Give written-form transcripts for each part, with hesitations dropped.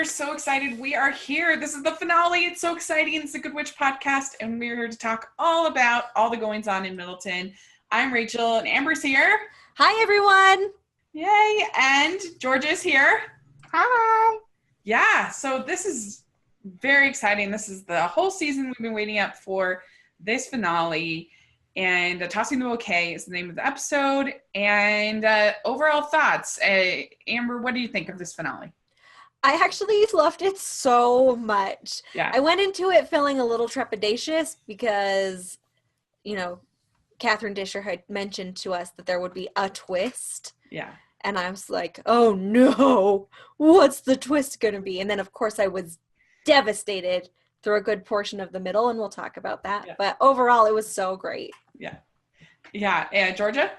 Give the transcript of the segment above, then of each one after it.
are so excited. We are here. This is the finale. It's so exciting. It's the Good Witch podcast, and we're here to talk all about all the goings on in Middleton. I'm Rachel, and Amber's here. Hi, everyone. Yay. And Georgia's here. Hi. Yeah, so this is very exciting. This is the whole season we've been waiting up for, this finale. And Tossing the Bouquet is the name of the episode. And overall thoughts. Amber, what do you think of this finale? I actually loved it so much. Yeah. I went into it feeling a little trepidatious because, Catherine Disher had mentioned to us that there would be a twist. Yeah. And I was like, oh no, what's the twist going to be? And then, of course, I was devastated through a good portion of the middle, and we'll talk about that. Yeah. But overall, it was so great. Yeah. Yeah. And Georgia?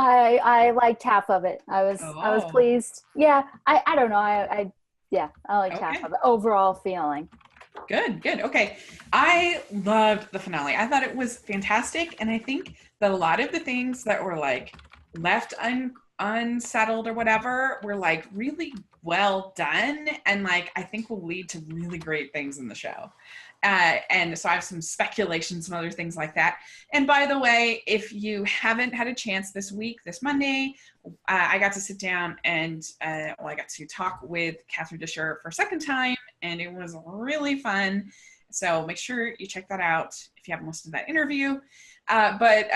I liked half of it. I was pleased. Yeah. I don't know. I liked half of it. Overall feeling. Good. Okay. I loved the finale. I thought it was fantastic. And I think that a lot of the things that were like left unsettled or whatever were like really well done. And like, I think will lead to really great things in the show. And so I have some speculation, some other things like that. And by the way, if you haven't had a chance this week, this Monday, I got to sit down and I got to talk with Catherine Disher for a second time, and it was really fun. So make sure you check that out if you haven't listened to that interview. But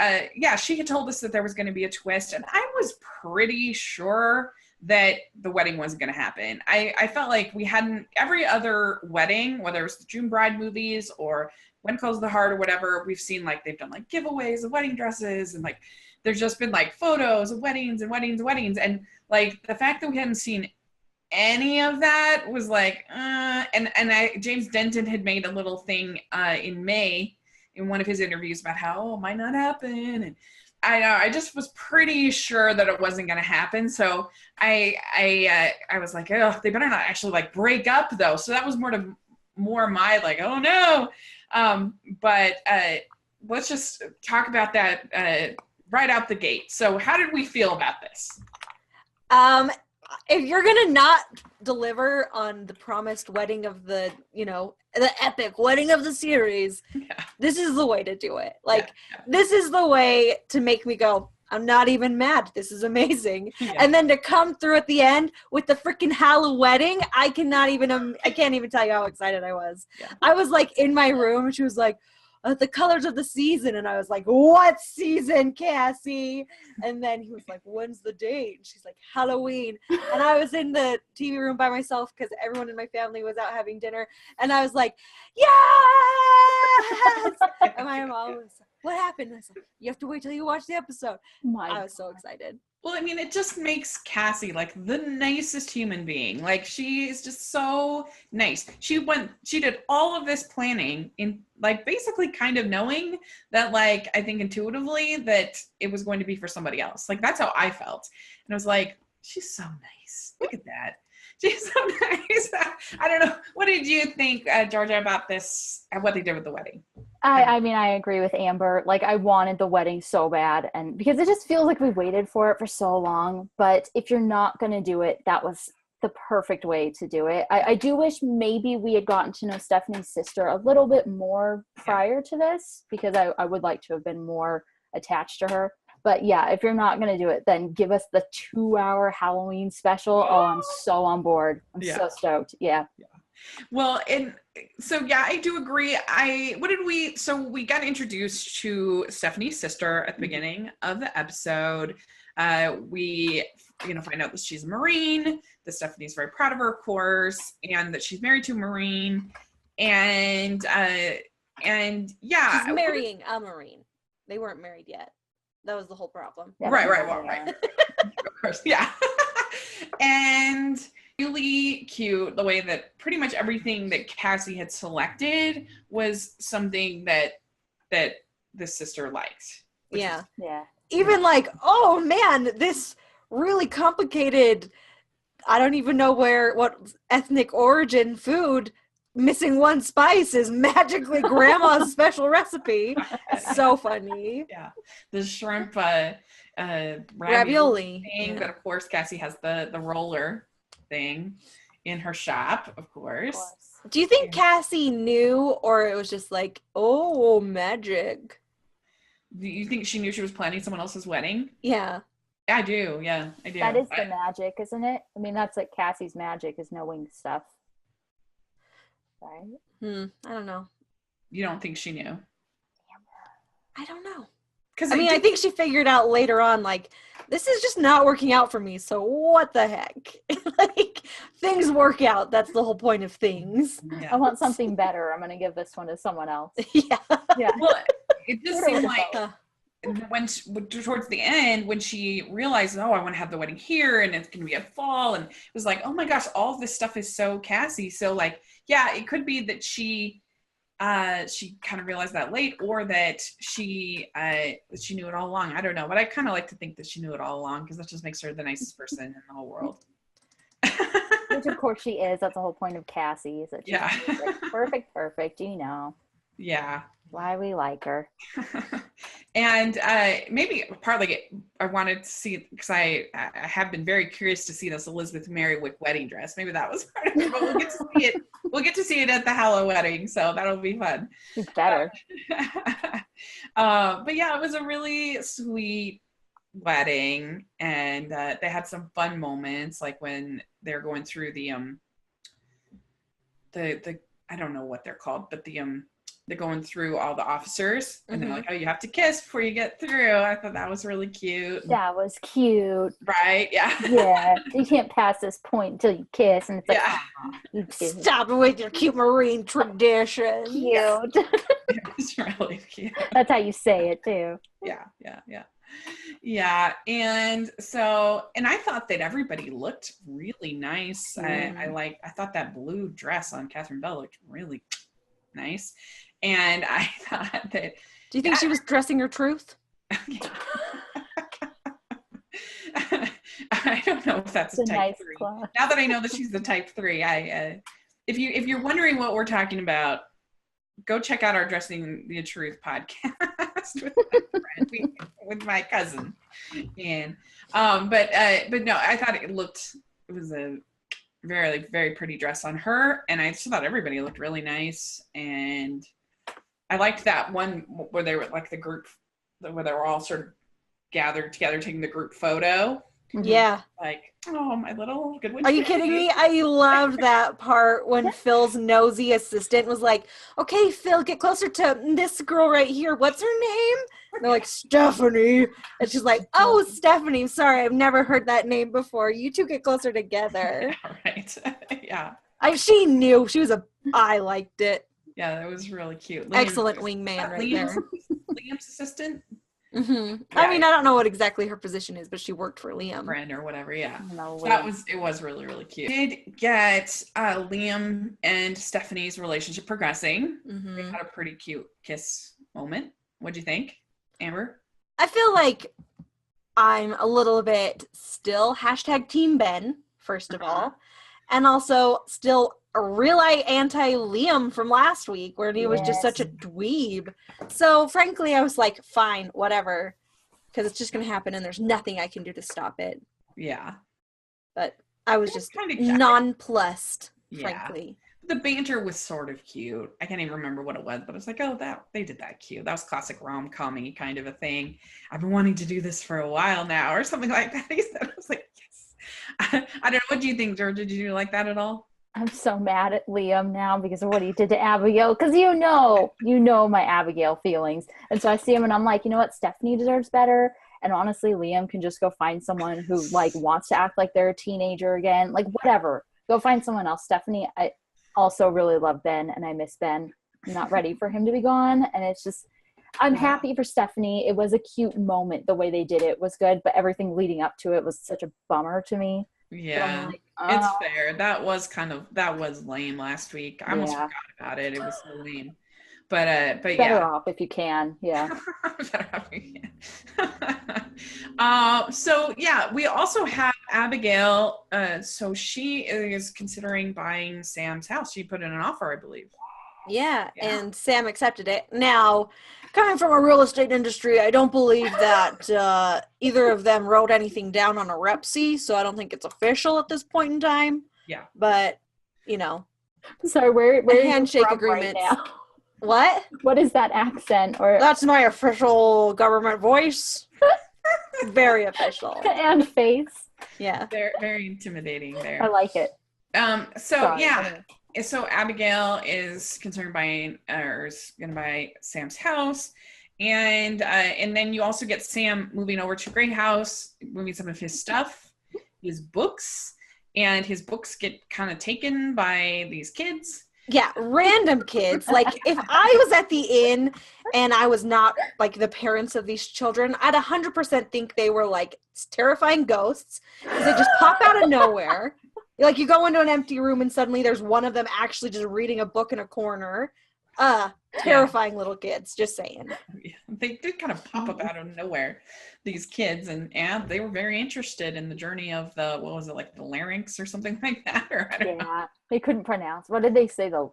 she had told us that there was going to be a twist, and I was pretty sure that the wedding wasn't going to happen. I felt like we hadn't, every other wedding, whether it was the June Bride movies or When Calls the Heart or whatever, we've seen like they've done like giveaways of wedding dresses, and like there's just been like photos of weddings. And like the fact that we hadn't seen any of that was like, James Denton had made a little thing in May in one of his interviews about how it might not happen. And I just was pretty sure that it wasn't going to happen. So I was like, oh, they better not actually like break up though. So that was more my like, oh no. But let's just talk about that right out the gate. So how did we feel about this? If you're going to not deliver on the promised wedding of the epic wedding of the series, This is the way to do it. This is the way to make me go, I'm not even mad. This is amazing. Yeah. And then to come through at the end with the freaking Halloween wedding, I can't even tell you how excited I was. Yeah. I was like in my room, and she was like, the colors of the season. And I was like, what season, Cassie? And then he was like, when's the date? And she's like, Halloween. And I was in the TV room by myself because everyone in my family was out having dinner. And I was like, yes! And my mom was like, what happened? And I was like, you have to wait till you watch the episode. I was so excited. Well, I mean, it just makes Cassie like the nicest human being. Like, she is just so nice. She did all of this planning in like basically kind of knowing that, like, I think intuitively that it was going to be for somebody else. Like, that's how I felt. And I was like, she's so nice. Look at that. She's so nice. I don't know. What did you think, Georgia, about this, what they did with the wedding? I mean, I agree with Amber. Like, I wanted the wedding so bad, and because it just feels like we waited for it for so long. But if you're not going to do it, that was the perfect way to do it. I do wish maybe we had gotten to know Stephanie's sister a little bit more prior to this, because I would like to have been more attached to her. But yeah, if you're not going to do it, then give us the 2-hour Halloween special. Oh, I'm so on board. I'm so stoked. Yeah. Well, I do agree. So we got introduced to Stephanie's sister at the beginning of the episode. We, find out that she's a Marine, that Stephanie's very proud of her, of course, and that she's married to a Marine. And she's marrying a Marine. They weren't married yet. That was the whole problem. Yeah. Right. Of course, yeah. And really cute the way that pretty much everything that Cassie had selected was something that the sister liked. Yeah. Even like, oh man, this really complicated, I don't even know what ethnic origin food, missing one spice is magically grandma's special recipe. So funny. Yeah. The shrimp ravioli thing, but of course Cassie has the roller thing. in her shop, of course. Do you think Cassie knew, or it was just like, oh, magic? Do you think she knew she was planning someone else's wedding? Yeah. I do. Yeah, I do. That is the magic, isn't it? I mean, that's like Cassie's magic, is knowing stuff. Right? I don't know. You don't think she knew? I don't know. Because I think she figured out later on, like, this is just not working out for me, so what the heck? Like, things work out. That's the whole point of things. Yeah. I want something better. I'm going to give this one to someone else. Yeah. Well, it just seemed like when towards the end, when she realized, oh, I want to have the wedding here and it's going to be at fall, and it was like, oh my gosh, all of this stuff is so Cassie. So like, yeah, it could be that she kind of realized that late, or that she knew it all along. I don't know, but I kind of like to think that she knew it all along, because that just makes her the nicest person in the whole world. Which of course she is. That's the whole point of Cassie, is that she's perfect, you know. Yeah. Why we like her. And maybe partly I wanted to see, because I have been very curious to see this Elizabeth Merriwick wedding dress. Maybe that was part of it, but we'll get to see it. We'll get to see it at the Hallow wedding, so that'll be fun. It's better. But yeah, it was a really sweet wedding, and they had some fun moments, like when they're going through the I don't know what they're called, but they're going through all the officers, and they're like, oh, you have to kiss before you get through. I thought that was really cute. That was cute. Right? Yeah. Yeah. You can't pass this point until you kiss, and it's like, you stop it with your cute Marine tradition. Cute. It's really cute. That's how you say it too. Yeah. And so, and I thought that everybody looked really nice. I thought that blue dress on Catherine Bell looked really nice. And I thought that... Do you think she was dressing her truth? I don't know if that's a type nice 3. class. Now that I know that she's the type 3, if you're wondering what we're talking about, go check out our Dressing the Truth podcast with my friend, with my cousin. And but no, I thought it was a very, very pretty dress on her, and I just thought everybody looked really nice. And I liked that one where they were like the group, where they were all sort of gathered together taking the group photo. Yeah. Like, oh, my little good one. Are you kidding me? I loved that part when Phil's nosy assistant was like, okay, Phil, get closer to this girl right here. What's her name? And they're like, Stephanie. And she's like, oh, Stephanie. Sorry, I've never heard that name before. You two get closer together. Right. Yeah. She knew. I liked it. Yeah, that was really cute. Excellent wingman right there. Liam's assistant? Yeah. I mean, I don't know what exactly her position is, but she worked for Liam. Friend or whatever, yeah. No way. It was really, really cute. We did get Liam and Stephanie's relationship progressing. They had a pretty cute kiss moment. What'd you think, Amber? I feel like I'm a little bit still #Team Ben, first of all, and also still a real anti-Liam from last week, where he was just such a dweeb. So frankly, I was like, fine, whatever, because it's just going to happen and there's nothing I can do to stop it. Yeah. But I was just nonplussed, frankly. The banter was sort of cute. I can't even remember what it was, but it's like, oh, they did that cute. That was classic rom-com-y kind of a thing. I've been wanting to do this for a while now, or something like that. He said, I was like, yes. I don't know. What do you think, Georgia? Did you like that at all? I'm so mad at Liam now because of what he did to Abigail. Because you know my Abigail feelings. And so I see him and I'm like, you know what? Stephanie deserves better. And honestly, Liam can just go find someone who like wants to act like they're a teenager again. Like whatever. Go find someone else. Stephanie, I also really love Ben and I miss Ben. I'm not ready for him to be gone. And it's just, I'm happy for Stephanie. It was a cute moment. The way they did it was good. But everything leading up to it was such a bummer to me. Yeah, like, it's fair. That was lame last week. I almost forgot about it. It was so lame. But better off if you can. Yeah. Better off if you can. So yeah, we also have Abigail. So she is considering buying Sam's house. She put in an offer, I believe. Yeah, and Sam accepted it. Now, coming from a real estate industry, I don't believe that either of them wrote anything down on a rep C, so I don't think it's official at this point in time. Yeah. But, you know. Sorry, where are handshake you from agreements. right now? What? What is that accent? Or That's my official government voice. Very official. and face. Yeah. They're very intimidating there. I like it. So Sorry, yeah. anyway. So Abigail is concerned by, or is going to buy Sam's house. And then you also get Sam moving over to Grey House, moving some of his stuff, his books, and his books get kind of taken by these kids. Yeah, random kids. Like, if I was at the inn and I was not, like, the parents of these children, I'd 100% think they were, like, terrifying ghosts. Because they just pop out of nowhere. Like, you go into an empty room and suddenly there's one of them actually just reading a book in a corner. Terrifying little kids, just saying. Yeah, they did kind of pop up out of nowhere, these kids, and they were very interested in the journey of the, what was it, like the larynx or something like that, or I don't know. They couldn't pronounce. What did they say though?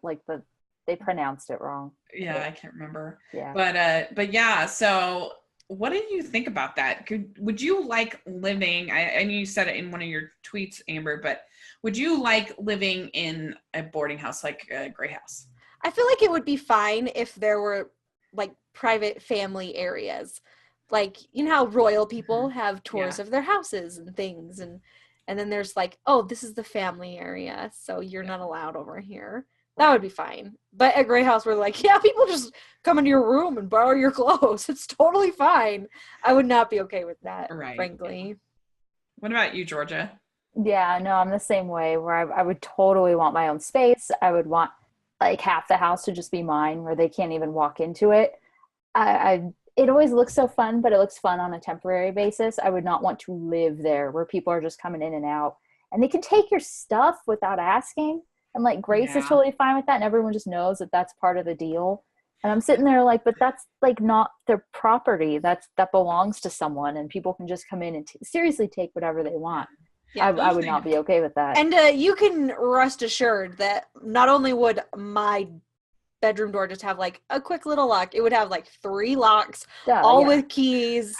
They pronounced it wrong. Yeah, I can't remember. Yeah. But yeah, so what did you think about that? Would you like living, I know you said it in one of your tweets, Amber, but would you like living in a boarding house like a Grey House? I feel like it would be fine if there were, like, private family areas. Like, you know how royal people have tours of their houses and things, and then there's like, oh, this is the family area, so you're not allowed over here. That would be fine. But at Grey House, we're like, yeah, people just come into your room and borrow your clothes. It's totally fine. I would not be okay with that, frankly. What about you, Georgia? Yeah, no, I'm the same way, where I would totally want my own space. I would want like half the house to just be mine, where they can't even walk into it. It always looks so fun, but it looks fun on a temporary basis. I would not want to live there where people are just coming in and out, and they can take your stuff without asking. And like Grace is totally fine with that, and everyone just knows that that's part of the deal. And I'm sitting there like, but that's like not their property. That belongs to someone, and people can just come in and seriously take whatever they want. Yeah, I would not be okay with that. And you can rest assured that not only would my bedroom door just have like a quick little lock, it would have like 3 locks, all with keys.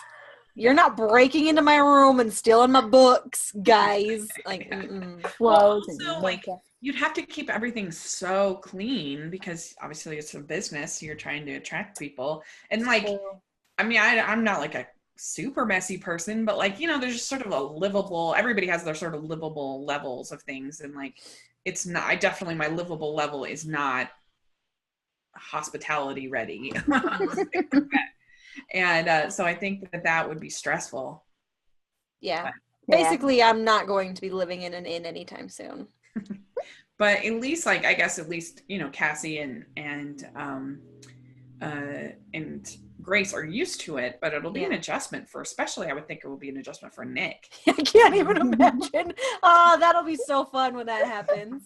You're not breaking into my room and stealing my books, guys. Like, well, also, like, you'd have to keep everything so clean because obviously it's a business. You're trying to attract people. And like, I mean, I'm not like a super messy person, but like, you know, there's just sort of a livable, everybody has their sort of livable levels of things. And like, it's not, my livable level is not hospitality ready. And so I think that would be stressful. Yeah. Basically, I'm not going to be living in an inn anytime soon. But at least, like, I guess at least, you know, Cassie and Grace are used to it, but it'll be an adjustment especially I would think it will be an adjustment for Nick. I can't even imagine. Oh, that'll be so fun when that happens.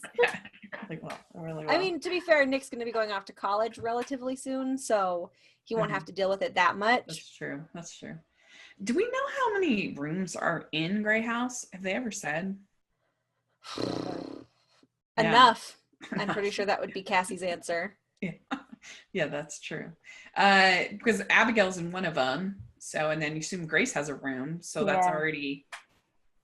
Really well. I mean, to be fair, Nick's going to be going off to college relatively soon, so he won't have to deal with it that much. That's true. Do we know how many rooms are in Grey House? Have they ever said? Enough. I'm pretty sure that would be Cassie's answer. Yeah, that's true. Because Abigail's in one of them. So, and then you assume Grace has a room. So that's already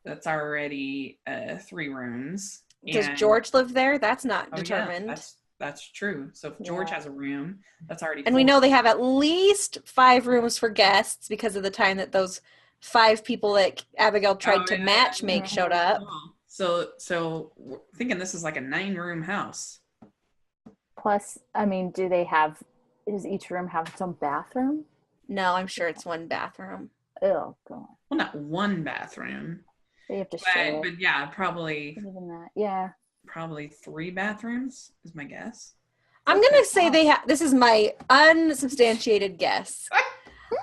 3 rooms. Does George live there? That's not determined. Yeah, that's true. So if George has a room, that's already And we know they have at least 5 rooms for guests because of the time that those 5 people that Abigail tried to matchmake showed up. So we're thinking this is like a 9-room house. Plus, I mean, does each room have its own bathroom? No, I'm sure it's 1 bathroom. Oh, God. Well, not 1 bathroom. They have to share. But yeah, probably. Even that, yeah. Probably 3 bathrooms is my guess. I'm going to say this is my unsubstantiated guess.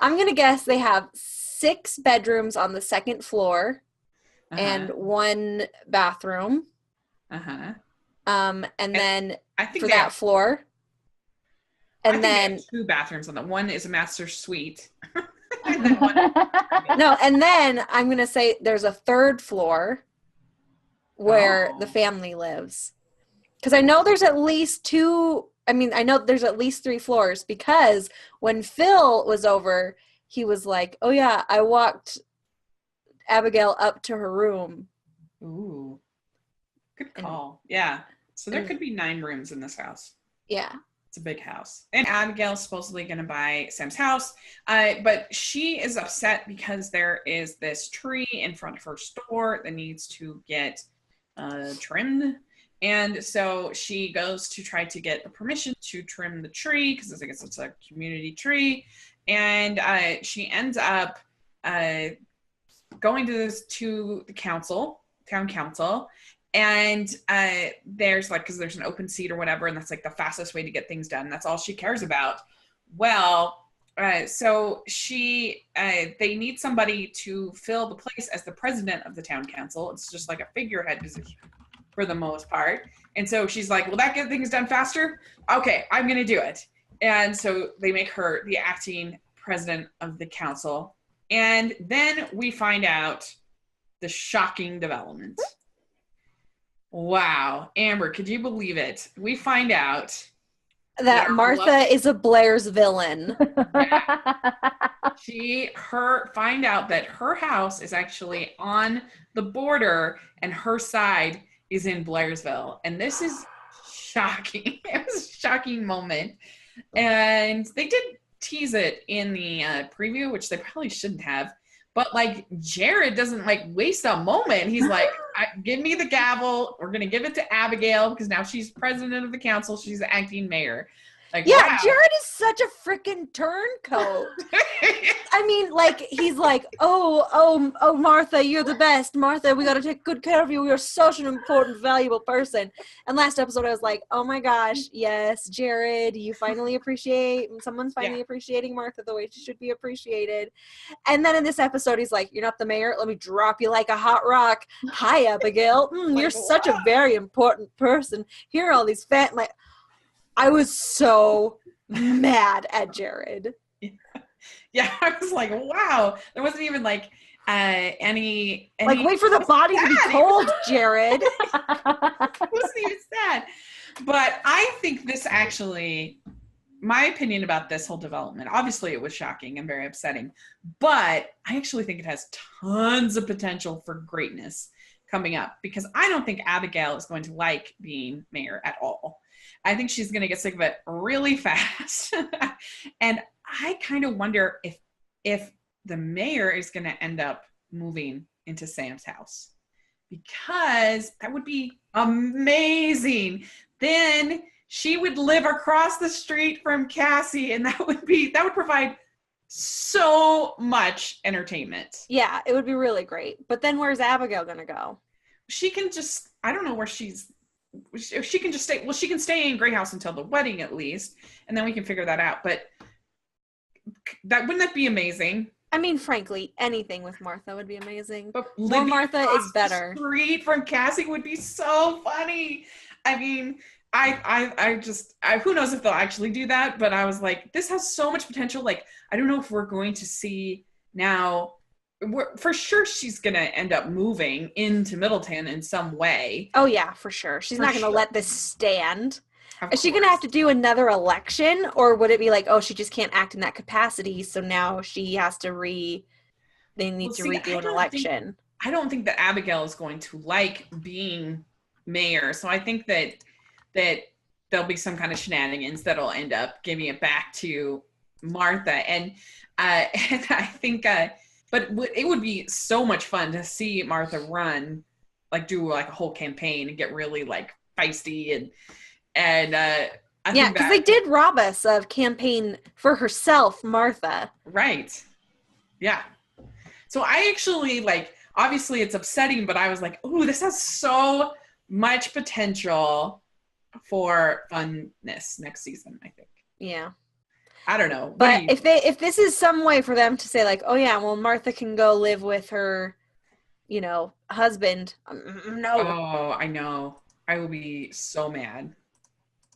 I'm going to guess they have 6 bedrooms on the 2nd floor and 1 bathroom. And then I think for that floor. And then 2 bathrooms on that. One is a master suite. No, and then I'm going to say there's a 3rd floor where the family lives. Because I know there's at least 3 floors because when Phil was over, he was like, oh yeah, I walked Abigail up to her room. Ooh. Good call. Yeah. So there could be 9 rooms in this house. Yeah. It's a big house. And Abigail's supposedly going to buy Sam's house. But she is upset because there is this tree in front of her store that needs to get trimmed. And so she goes to try to get permission to trim the tree because I guess it's a community tree. And she ends up going to the town council. And there's like, because there's an open seat or whatever, and that's like the fastest way to get things done. That's all she cares about. Well, so they need somebody to fill the place as the president of the town council. It's just like a figurehead position for the most part. And so she's like, will that get things done faster? Okay, I'm going to do it. And so they make her the acting president of the council. And then we find out the shocking development. Wow. Amber, could you believe it? We find out that Martha is a Blair's villain. Find out that her house is actually on the border and her side is in Blairsville. And this is shocking. It was a shocking moment. And they did tease it in the preview, which they probably shouldn't have. But like Jared doesn't like waste a moment. He's like, give me the gavel. We're going to give it to Abigail because now she's president of the council. She's the acting mayor. Like, yeah, wow. Jared is such a freaking turncoat. I mean, like, he's like, oh, Martha, you're the best. Martha, we got to take good care of you. You're such an important, valuable person. And last episode, I was like, oh my gosh, yes, Jared, someone's finally appreciating Martha the way she should be appreciated. And then in this episode, he's like, you're not the mayor. Let me drop you like a hot rock. Hi, Abigail. You're such a very important person. Here are all these I was so mad at Jared. Yeah, I was like, wow. There wasn't even like any like, wait for the body to be cold, Jared. It wasn't even sad. But I think this actually, my opinion about this whole development, obviously it was shocking and very upsetting, but I actually think it has tons of potential for greatness coming up because I don't think Abigail is going to like being mayor at all. I think she's going to get sick of it really fast. And I kind of wonder if the mayor is going to end up moving into Sam's house because that would be amazing. Then she would live across the street from Cassie and that would provide so much entertainment. Yeah, it would be really great. But then where's Abigail going to go? She can just, I don't know where she can just stay. Well, she can stay in Grey House until the wedding at least, and then we can figure that out. But wouldn't that be amazing? I mean, frankly, anything with Martha would be amazing. But more Martha is better. The street from Cassie would be so funny. I mean, I just who knows if they'll actually do that? But I was like, this has so much potential. Like, I don't know if we're going to see now. For sure she's going to end up moving into Middleton in some way. Oh, yeah, for sure. She's not going to let this stand. Is she going to have to do another election? Or would it be like, oh, she just can't act in that capacity, so now she has to redo an election? I don't think that Abigail is going to like being mayor. So I think that there'll be some kind of shenanigans that'll end up giving it back to Martha. And I think... But it would be so much fun to see Martha run, like do like a whole campaign and get really like feisty and yeah, because they did rob us of campaign for herself, Martha. Right. Yeah. So I actually obviously it's upsetting, but I was like, oh, this has so much potential for funness next season, I think. Yeah. I don't know. But if this is some way for them to say like, oh yeah, well Martha can go live with her, husband. No. Oh, I know. I will be so mad.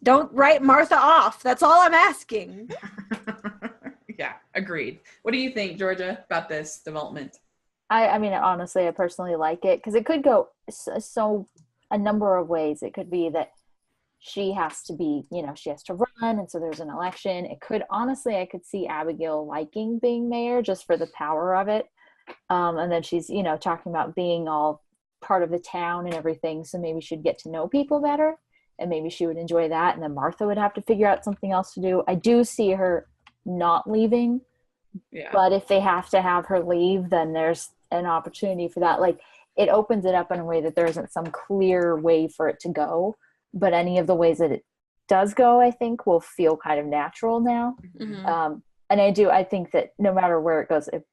Don't write Martha off. That's all I'm asking. Yeah, agreed. What do you think, Georgia, about this development? I mean, honestly, I personally like it because it could go so a number of ways. It could be that she has to be, she has to run, and so there's an election. It could, honestly, I could see Abigail liking being mayor just for the power of it. And then she's, talking about being all part of the town and everything, so maybe she'd get to know people better, and maybe she would enjoy that, and then Martha would have to figure out something else to do. I do see her not leaving, but if they have to have her leave, then there's an opportunity for that. Like, it opens it up in a way that there isn't some clear way for it to go, but any of the ways that it does go, I think, will feel kind of natural now. And I think that no matter where it goes, it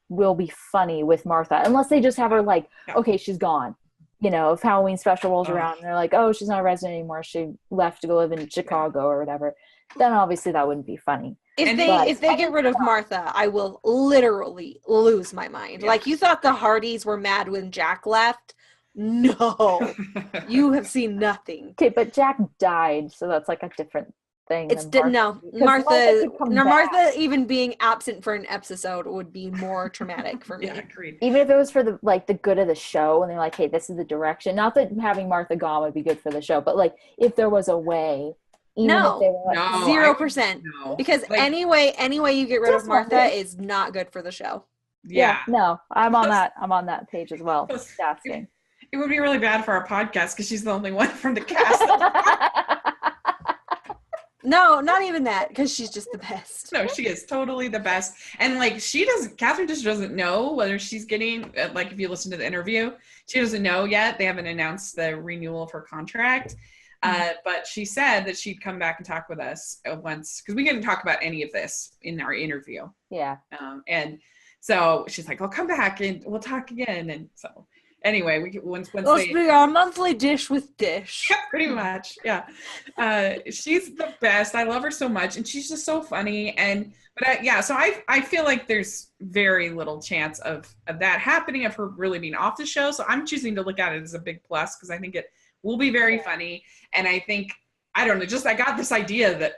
will be funny with Martha, unless they just have her like, okay, she's gone. You know, if Halloween special rolls around and they're like, oh, she's not a resident anymore, she left to go live in Chicago or whatever, then obviously that wouldn't be funny. If they get rid of Martha, I will literally lose my mind. Like, you thought the Hardys were mad when Jack left? No. You have seen nothing. Okay, but Jack died, so that's like a different thing. Martha even being absent for an episode would be more traumatic for me. Agreed. Even if it was for the good of the show, and they're like, hey, this is the direction. Not that having Martha gone would be good for the show, but like if there was a way. If they were like, 0%. Because like, any way you get rid of Martha is not good for the show. Yeah. No, I'm on that page as well. Just asking. It would be really bad for our podcast because she's the only one from the cast. No, not even that, because she's just the best. No, she is totally the best. And like, Catherine just doesn't know whether she's getting, like, if you listen to the interview, she doesn't know yet. They haven't announced the renewal of her contract. But she said that she'd come back and talk with us once, because we didn't talk about any of this in our interview. Yeah. And so she's like, I'll come back and we'll talk again. And so anyway, once Must be our monthly dish with Dish. Yeah, pretty much. Yeah. She's the best. I love her so much. And she's just so funny. So I feel like there's very little chance of that happening, of her really being off the show. So I'm choosing to look at it as a big plus, because I think it will be very funny. And I think, I don't know, just I got this idea that,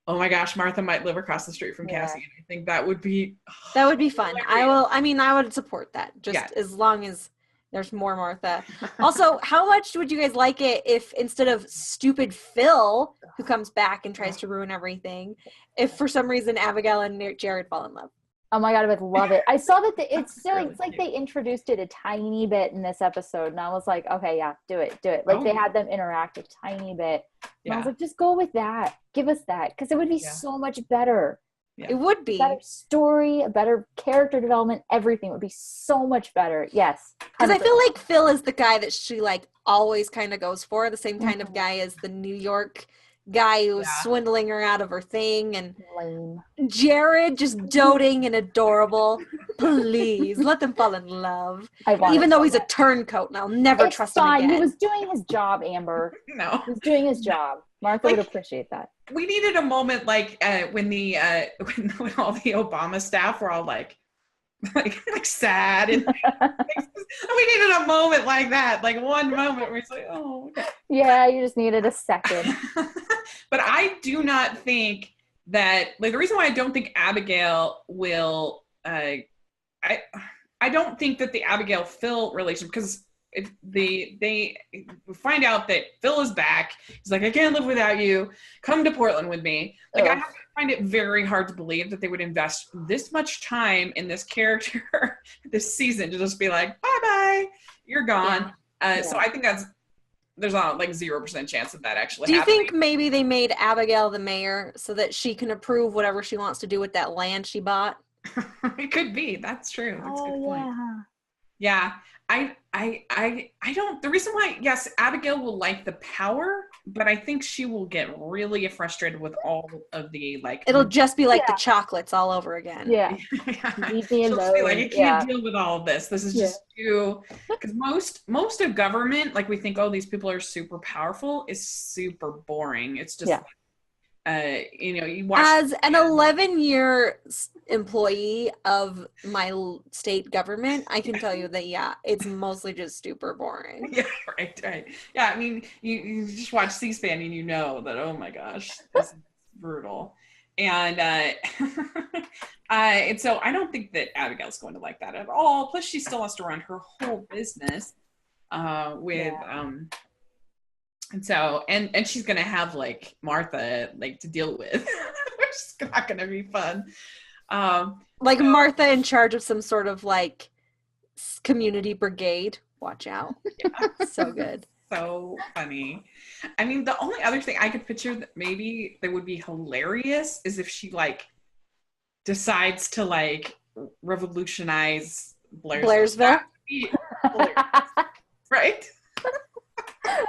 oh my gosh, Martha might live across the street from Cassie. And I think that would be fun. I would support that, as long as there's more Martha. Also, how much would you guys like it if instead of stupid Phil, who comes back and tries to ruin everything, if for some reason Abigail and Jared fall in love? Oh my God, I would love it. I saw that it's like they introduced it a tiny bit in this episode, and I was like, okay, yeah, do it. Like they had them interact a tiny bit. And I was like, just go with that. Give us that, because it would be so much better. Yeah. It would be. A better story, a better character development, everything would be so much better. Yes. Because I feel like Phil is the guy that she like always kind of goes for, the same kind of guy as the New York guy who was swindling her out of her thing, and lame. Jared just doting and adorable. Please let them fall in love. Even though he's a turncoat, and I'll never trust him again. He was doing his job, Amber. No, he was doing his job. Martha would appreciate that. We needed a moment like when all the Obama staff were all like sad, and we needed a moment like that, like one moment where it's like, oh, okay. Yeah, you just needed a second. But I do not think that, like, the reason why I don't think Abigail will, I don't think that the Abigail Phil relationship, because if they find out that Phil is back, he's like, I can't live without you, come to Portland with me. Like, I find it very hard to believe that they would invest this much time in this character this season to just be like, bye, you're gone. So I think there's not like 0% chance of that actually happening. Do you think maybe they made Abigail the mayor so that she can approve whatever she wants to do with that land she bought? It could be. That's true. That's a good point. Yeah. I don't, the reason why, yes, Abigail will like the power, but I think she will get really frustrated with all of the, like, it'll just be like the chocolates all over again. Yeah. She'll just be like, I can't deal with all of this. This is just too, because most of government, like, we think, oh, these people are super powerful, is super boring. It's just you watch as an 11-year employee of my state government, I can tell you that it's mostly just super boring. Yeah, right. Yeah, I mean, you just watch C-SPAN and you know that, oh my gosh, this is brutal. And and so I don't think that Abigail's going to like that at all. Plus, she still has to run her whole business and so, and she's going to have, like, Martha, like, to deal with, which is not going to be fun. Martha in charge of some sort of, like, community brigade. Watch out. Yeah. So good. So funny. I mean, the only other thing I could picture that maybe that would be hilarious is if she like decides to like revolutionize Blairsville. Blairsville? Right?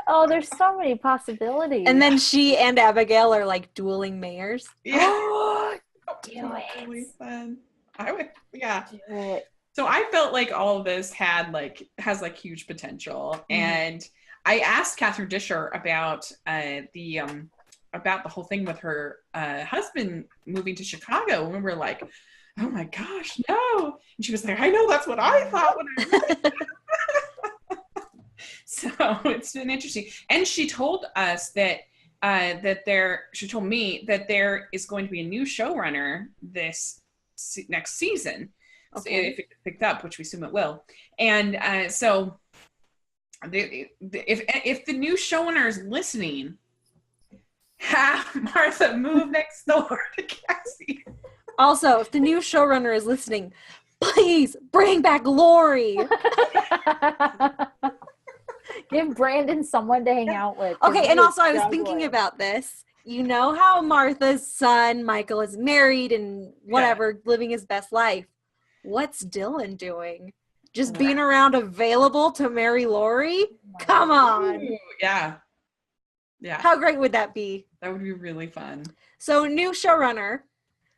Oh, there's so many possibilities. And then she and Abigail are like dueling mayors. Yeah. Do Really it. fun. I would, yeah. Do it. So I felt like all of this has huge potential. And I asked Catherine Disher about the whole thing with her husband moving to Chicago, and we were like, oh my gosh, no. And she was like, I know, that's what I thought when I read it. So it's been interesting. And she told us that she told me that there is going to be a new showrunner this next season. Okay. So if it gets picked up, which we assume it will. And so if the new showrunner is listening, have Martha move next door to Cassie. Also, if the new showrunner is listening, please bring back Lori. Give Brandon someone to hang out with. Okay, and also I was thinking about this. You know how Martha's son, Michael, is married and whatever, living his best life. What's Dylan doing? Just being around available to marry Lori? Come on. Ooh, yeah. Yeah. How great would that be? That would be really fun. So, new showrunner,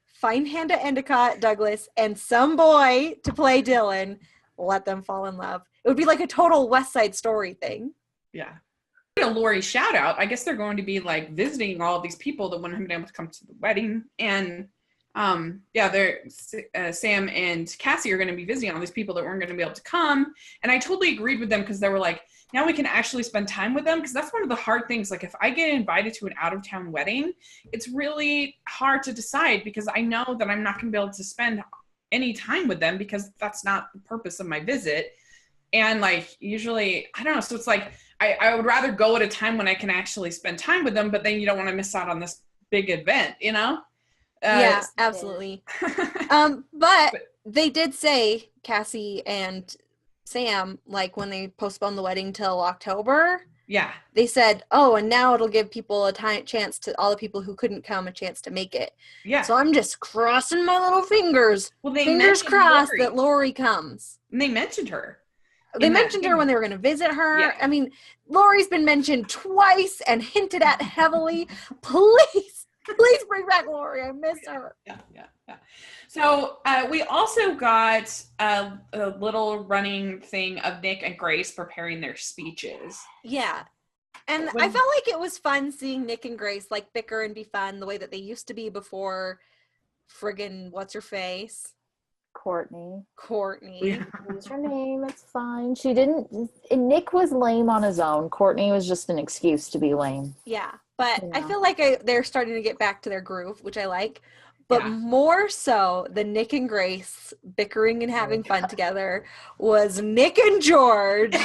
find Hannah Endicott Douglas and some boy to play Dylan. Let them fall in love. It would be like a total West Side Story thing. Yeah. A Lori shout out. I guess they're going to be like visiting all of these people that wouldn't have been able to come to the wedding. And they're Sam and Cassie are going to be visiting all these people that weren't going to be able to come. And I totally agreed with them because they were like, now we can actually spend time with them, because that's one of the hard things. Like if I get invited to an out-of-town wedding, it's really hard to decide because I know that I'm not going to be able to spend any time with them because that's not the purpose of my visit. And like usually, I don't know. So it's like I would rather go at a time when I can actually spend time with them, but then you don't want to miss out on this big event, you know? Yeah, absolutely. But they did say, Cassie and Sam, like when they postponed the wedding till October. Yeah. They said, oh, and now it'll give people a chance to, all the people who couldn't come, a chance to make it. Yeah. So I'm just crossing my little fingers. Well, they fingers crossed Lori. that Lori comes. And they mentioned her. They mentioned her when they were going to visit her. Yeah. I mean, Lori's been mentioned twice and hinted at heavily. Please bring back Lori. I miss her. Yeah. So we also got a little running thing of Nick and Grace preparing their speeches. Yeah. And I felt like it was fun seeing Nick and Grace like bicker and be fun the way that they used to be before friggin' what's her face? Courtney. Yeah. Use her name, it's fine. She didn't, Nick was lame on his own. Courtney was just an excuse to be lame. Yeah, but Yeah. I feel like they're starting to get back to their groove, which I like. But more so than Nick and Grace bickering and having fun together was Nick and George,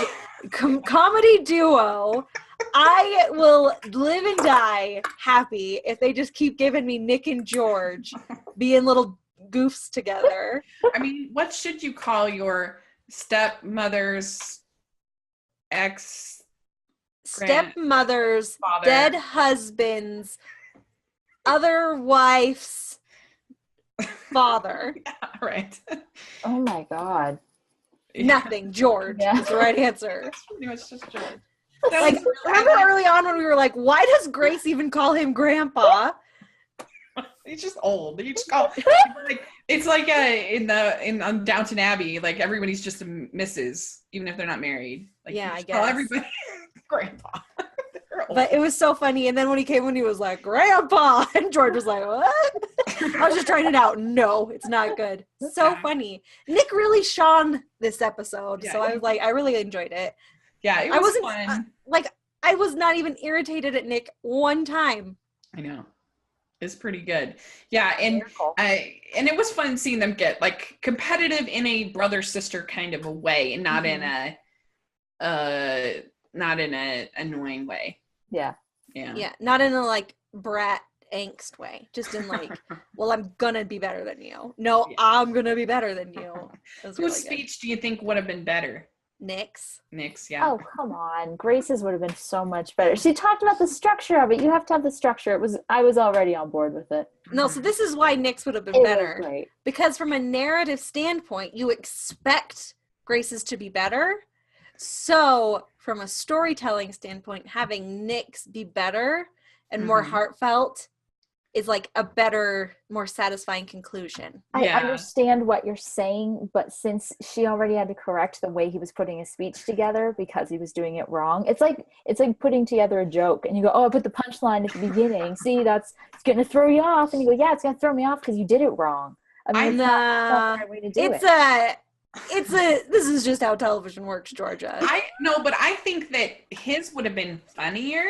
comedy duo. I will live and die happy if they just keep giving me Nick and George being little goofs together. I mean, what should you call your stepmother's stepmother's father. Dead husband's other wife's father? Yeah, right. Oh my God. Nothing. George is the right answer. That's pretty much just George. Like, remember early on when we were like, why does Grace even call him Grandpa? He's just old. You just call it's like in Downton Abbey, like everybody's just a Mrs. even if they're not married. Like, yeah, I guess. Call everybody Grandpa. But it was so funny. And then when he was like, Grandpa, and George was like, what? I was just trying it out. No, it's not good. So funny. Nick really shone this episode. Yeah, so I was like, I really enjoyed it. Yeah, it was fun. I was not even irritated at Nick one time. I know. It's pretty good. Yeah, and it was fun seeing them get like competitive in a brother-sister kind of a way, and not in a annoying way. Yeah. Not in a like brat angst way. Just in like, well, I'm gonna be better than you. No, I'm gonna be better than you. Whose speech do you think would have been better? Nyx. Nyx, yeah. Oh, come on. Grace's would have been so much better. She talked about the structure of it. You have to have the structure. I was already on board with it. No, so this is why Nyx would have been It better. was great. Because from a narrative standpoint, you expect Grace's to be better. So from a storytelling standpoint, having Nyx be better and more heartfelt is like a better, more satisfying conclusion. I understand what you're saying, but since she already had to correct the way he was putting his speech together because he was doing it wrong, it's like putting together a joke and you go, oh, I put the punchline at the beginning. See, it's going to throw you off. And you go, yeah, it's going to throw me off because you did it wrong. I mean, it's not the right way to do it. This is just how television works, Georgia. But I think that his would have been funnier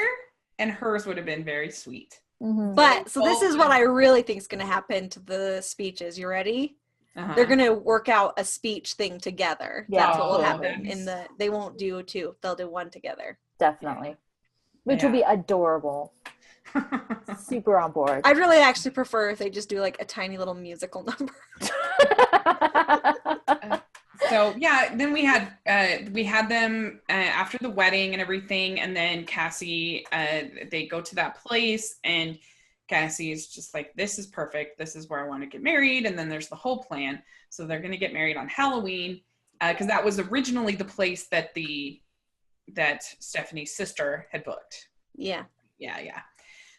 and hers would have been very sweet. But so this is what I really think is going to happen to the speeches. You ready? They're going to work out a speech thing together. Yeah. That's what will happen they won't do two. They'll do one together. Definitely. Which will be adorable. Super on board. I'd really actually prefer if they just do like a tiny little musical number. So yeah, then we had them after the wedding and everything, and then Cassie, they go to that place, and Cassie is just like, this is perfect. This is where I want to get married. And then there's the whole plan. So they're going to get married on Halloween, because that was originally the place that Stephanie's sister had booked. Yeah.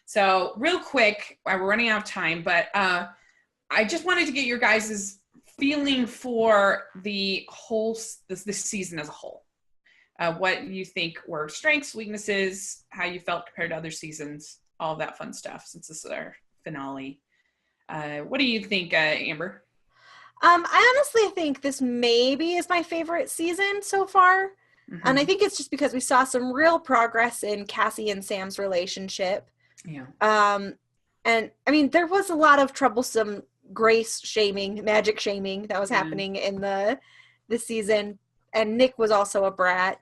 So real quick, we're running out of time, but I just wanted to get your guys' feeling for the whole this season as a whole. What you think were strengths, weaknesses, how you felt compared to other seasons, all of that fun stuff, since this is our finale. What do you think, Amber? I honestly think this maybe is my favorite season so far. And I think it's just because we saw some real progress in Cassie and Sam's relationship. Yeah. And I mean, there was a lot of troublesome Grace shaming, magic shaming that was happening in the season, and Nick was also a brat.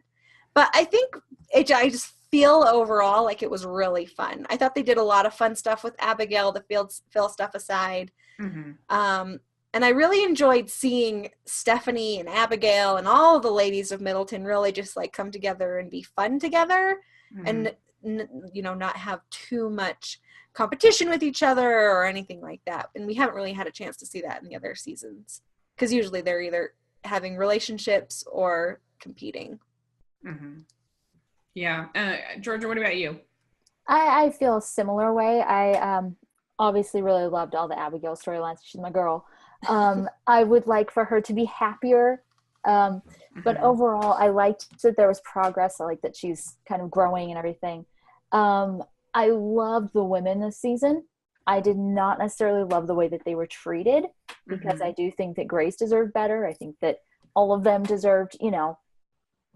But I think I just feel overall like it was really fun. I thought they did a lot of fun stuff with Abigail, the Phil stuff aside. And I really enjoyed seeing Stephanie and Abigail and all the ladies of Middleton really just like come together and be fun together, and not have too much competition with each other or anything like that. And we haven't really had a chance to see that in the other seasons, because usually they're either having relationships or competing. Yeah. Georgia, what about you? I feel a similar way. I obviously really loved all the Abigail storylines. She's my girl. I would like for her to be happier. But overall, I liked that there was progress. I like that she's kind of growing and everything. I loved the women this season. I did not necessarily love the way that they were treated, because I do think that Grace deserved better. I think that all of them deserved,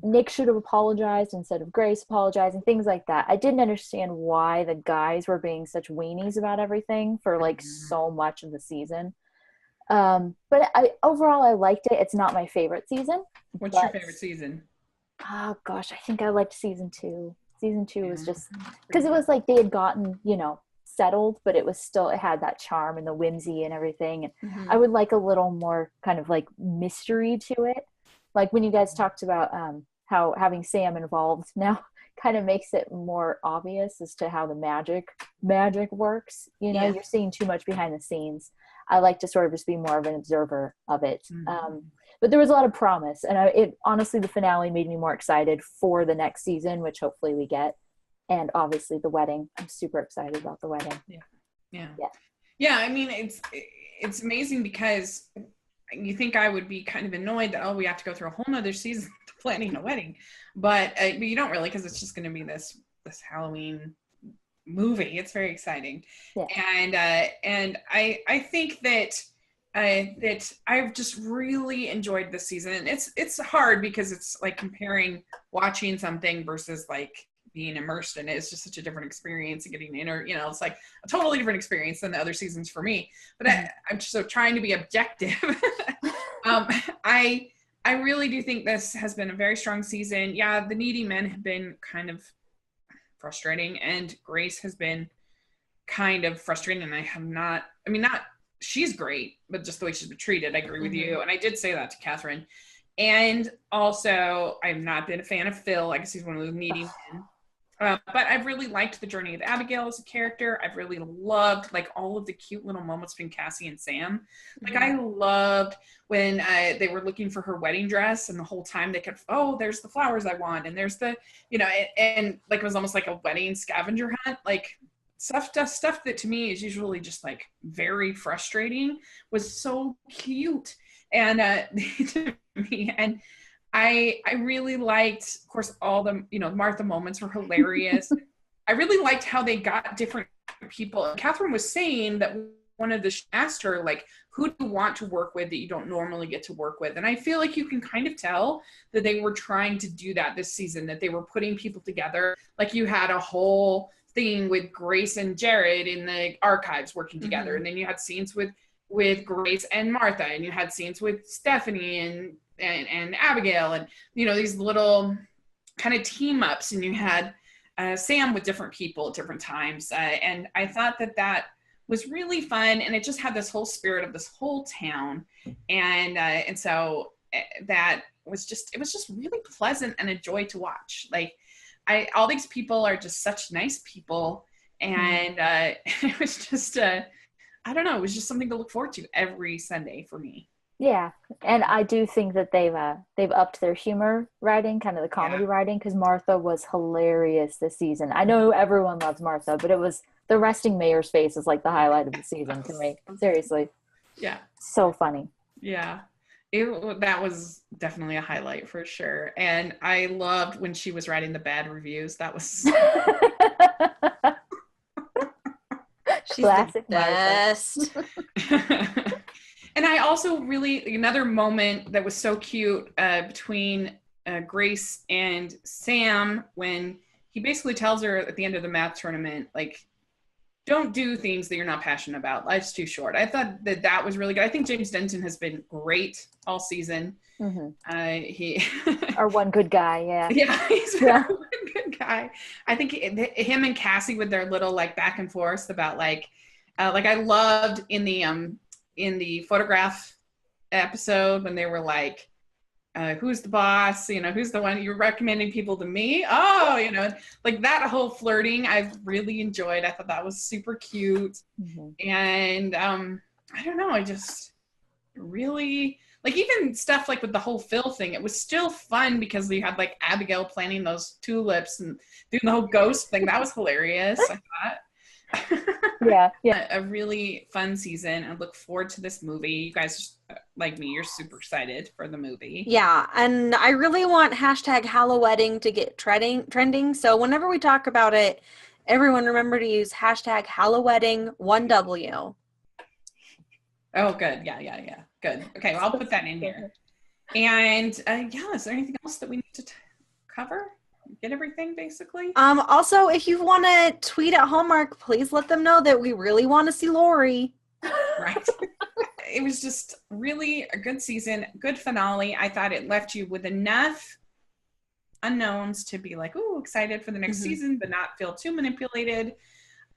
Nick should have apologized instead of Grace apologizing, things like that. I didn't understand why the guys were being such weenies about everything for like so much of the season. But overall, I liked it. It's not my favorite season. What's your favorite season? Oh gosh, I think I liked season 2. Season 2 was just because it was like they had gotten, settled, but it had that charm and the whimsy and everything. And I would like a little more kind of like mystery to it. Like when you guys talked about how having Sam involved now kind of makes it more obvious as to how the magic works. You're seeing too much behind the scenes. I like to sort of just be more of an observer of it. But there was a lot of promise, and honestly, the finale made me more excited for the next season, which hopefully we get. And obviously the wedding. I'm super excited about the wedding. Yeah. I mean, it's amazing, because you think I would be kind of annoyed that, we have to go through a whole nother season planning a wedding, but you don't really, because it's just going to be this Halloween movie. It's very exciting. And I think that I've just really enjoyed this season. And it's hard because it's like comparing watching something versus like being immersed in it. It's just such a different experience, and getting it's like a totally different experience than the other seasons for me. But I'm so trying to be objective. I really do think this has been a very strong season. Yeah, the needy men have been kind of frustrating, and Grace has been kind of frustrating, and she's great, but just the way she's been treated, I agree with you. And I did say that to Catherine. And also, I've not been a fan of Phil. I guess he's one of those needy men. But I've really liked the journey of Abigail as a character. I've really loved like all of the cute little moments between Cassie and Sam. Like I loved when they were looking for her wedding dress, and the whole time they kept, oh, there's the flowers I want, and there's the, and like it was almost like a wedding scavenger hunt. Like stuff that to me is usually just like very frustrating was so cute, and to me, and I really liked, of course, all the, Martha moments were hilarious. I really liked how they got different people. And Catherine was saying that one of the asked her, like, who do you want to work with that you don't normally get to work with? And I feel like you can kind of tell that they were trying to do that this season, that they were putting people together. Like you had a whole thing with Grace and Jared in the archives working together. And then you had scenes with Grace and Martha, and you had scenes with Stephanie and Abigail, and these little kind of team ups, and you had Sam with different people at different times, and I thought that was really fun, and it just had this whole spirit of this whole town, and so that was just, it was just really pleasant and a joy to watch. Like all these people are just such nice people, and it was just I don't know, it was just something to look forward to every Sunday for me. Yeah, and I do think that they've upped their humor writing, kind of the comedy writing, because Martha was hilarious this season. I know everyone loves Martha, but it was the resting mayor's face is like the highlight of the season to me. Seriously. Yeah. So funny. Yeah. That was definitely a highlight for sure. And I loved when she was writing the bad reviews. That was She's classic the best. And I also really, another moment that was so cute between Grace and Sam, when he basically tells her at the end of the math tournament, like, don't do things that you're not passionate about. Life's too short. I thought that was really good. I think James Denton has been great all season. He our one good guy, yeah, he's our one good guy. I think him and Cassie with their little like back and forth about like I loved in the photograph episode when they were like, who's the boss? Who's the one you're recommending people to me? Oh, like that whole flirting, I've really enjoyed. I thought that was super cute. And I don't know, I just really like even stuff like with the whole Phil thing, it was still fun because we had like Abigail planting those tulips and doing the whole ghost thing. That was hilarious, I thought. Yeah. A really fun season. I look forward to this movie. You guys, like me, you're super excited for the movie. Yeah, and I really want #HalloWedding to get trending. So whenever we talk about it, everyone remember to use #HalloWedding 1W. Oh, good. Yeah. Good. Okay, well, I'll put that in here. And is there anything else that we need to cover? Get everything basically? Also, if you want to tweet at Hallmark, please let them know that we really want to see Lori. Right. It was just really a good season, good finale. I thought it left you with enough unknowns to be like, ooh, excited for the next season, but not feel too manipulated.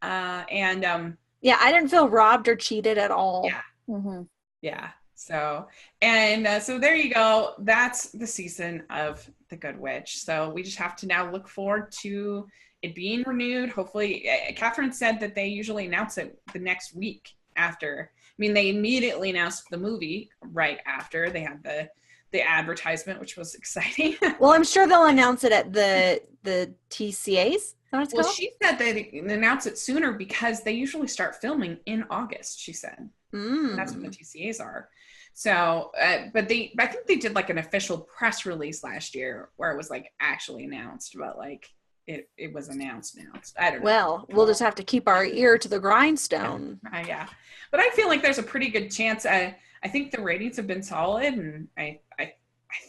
Yeah, I didn't feel robbed or cheated at all. Yeah. Yeah. So there you go. That's the season of The Good Witch. So we just have to now look forward to it being renewed. Hopefully, Catherine said that they usually announce it the next week after. I mean, they immediately announced the movie right after. They had the advertisement, which was exciting. Well, I'm sure they'll announce it at the TCAs. Well, she said they announce it sooner because they usually start filming in August, she said. That's when the TCAs are. So, but I think they did like an official press release last year where it was like actually announced, but like it was announced. I don't know. Well, we'll just have to keep our ear to the grindstone. Yeah. But I feel like there's a pretty good chance. I think the ratings have been solid, and I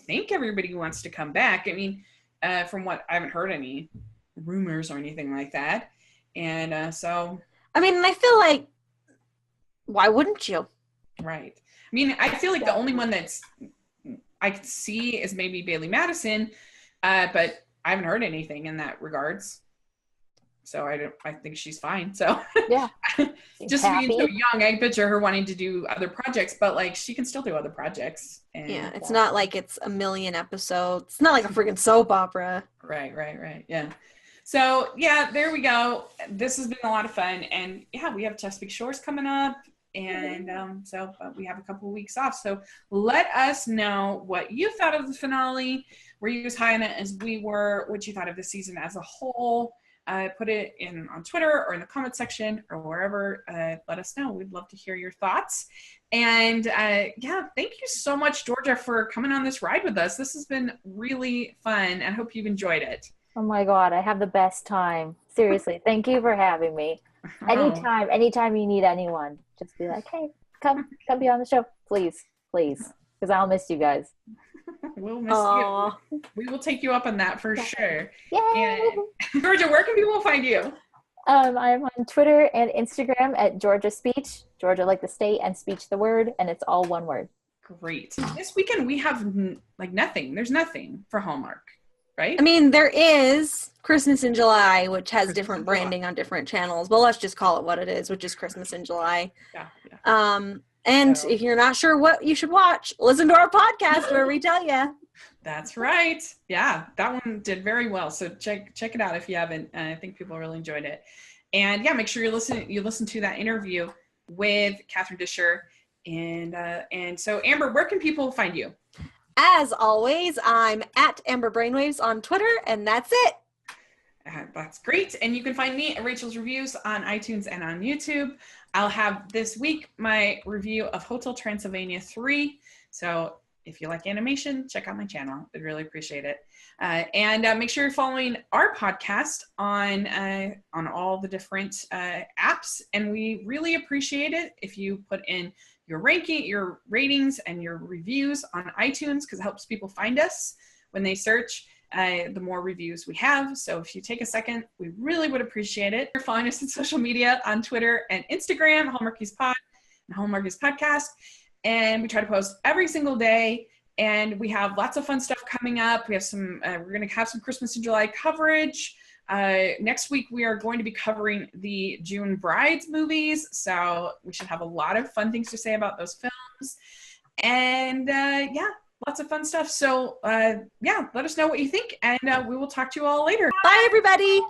think everybody wants to come back. I mean, from what I haven't heard any rumors or anything like that. And so. I mean, I feel like, why wouldn't you? Right. I mean, I feel like the only one I could see is maybe Bailey Madison, but I haven't heard anything in that regards. So I think she's fine. So Yeah. just being so young, I picture her wanting to do other projects, but like she can still do other projects. And yeah, it's not like it's a million episodes. It's not like a freaking soap opera. Right. Yeah. So yeah, there we go. This has been a lot of fun, and yeah, we have Chesapeake Shores coming up, and so we have a couple of weeks off. So let us know what you thought of the finale. Were you as high on it as we were? What you thought of the season as a whole? Put it in on Twitter or in the comment section or wherever. Let us know. We'd love to hear your thoughts. And yeah, thank you so much, Georgia, for coming on this ride with us. This has been really fun. I hope you've enjoyed it. Oh my God, I have the best time. Seriously, thank you for having me. Anytime you need anyone, just be like, hey, come be on the show, please, because I'll miss you guys. We'll miss you. We will take you up on that for sure. Yay! And Georgia, where can people find you? I'm on Twitter and Instagram at Georgia Speech, Georgia like the state, and Speech the word, and it's all one word. Great. This weekend we have like nothing. There's nothing for Hallmark, right? I mean, there is Christmas in July, which has different branding on different channels, but let's just call it what it is, which is Christmas in July. Yeah. And if you're not sure what you should watch, listen to our podcast where we tell you. That's right. Yeah, that one did very well. So check it out if you haven't. I think people really enjoyed it. And yeah, make sure you listen to that interview with Catherine Disher. And so Amber, where can people find you? As always, I'm at Amber Brainwaves on Twitter, and that's it. That's great. And you can find me at Rachel's Reviews on iTunes and on YouTube. I'll have this week my review of Hotel Transylvania 3. So if you like animation, check out my channel. I'd really appreciate it. And make sure you're following our podcast on all the different apps. And we really appreciate it if you put in your ratings, and your reviews on iTunes, because it helps people find us when they search. The more reviews we have. So if you take a second, we really would appreciate it. You're following us on social media on Twitter and Instagram, Hallmarkies Pod and Hallmarkies Podcast. And we try to post every single day. And we have lots of fun stuff coming up. We have we're going to have some Christmas in July coverage. Next week, we are going to be covering the June Brides movies. So we should have a lot of fun things to say about those films. And yeah, lots of fun stuff. So yeah, let us know what you think, and we will talk to you all later. Bye, everybody.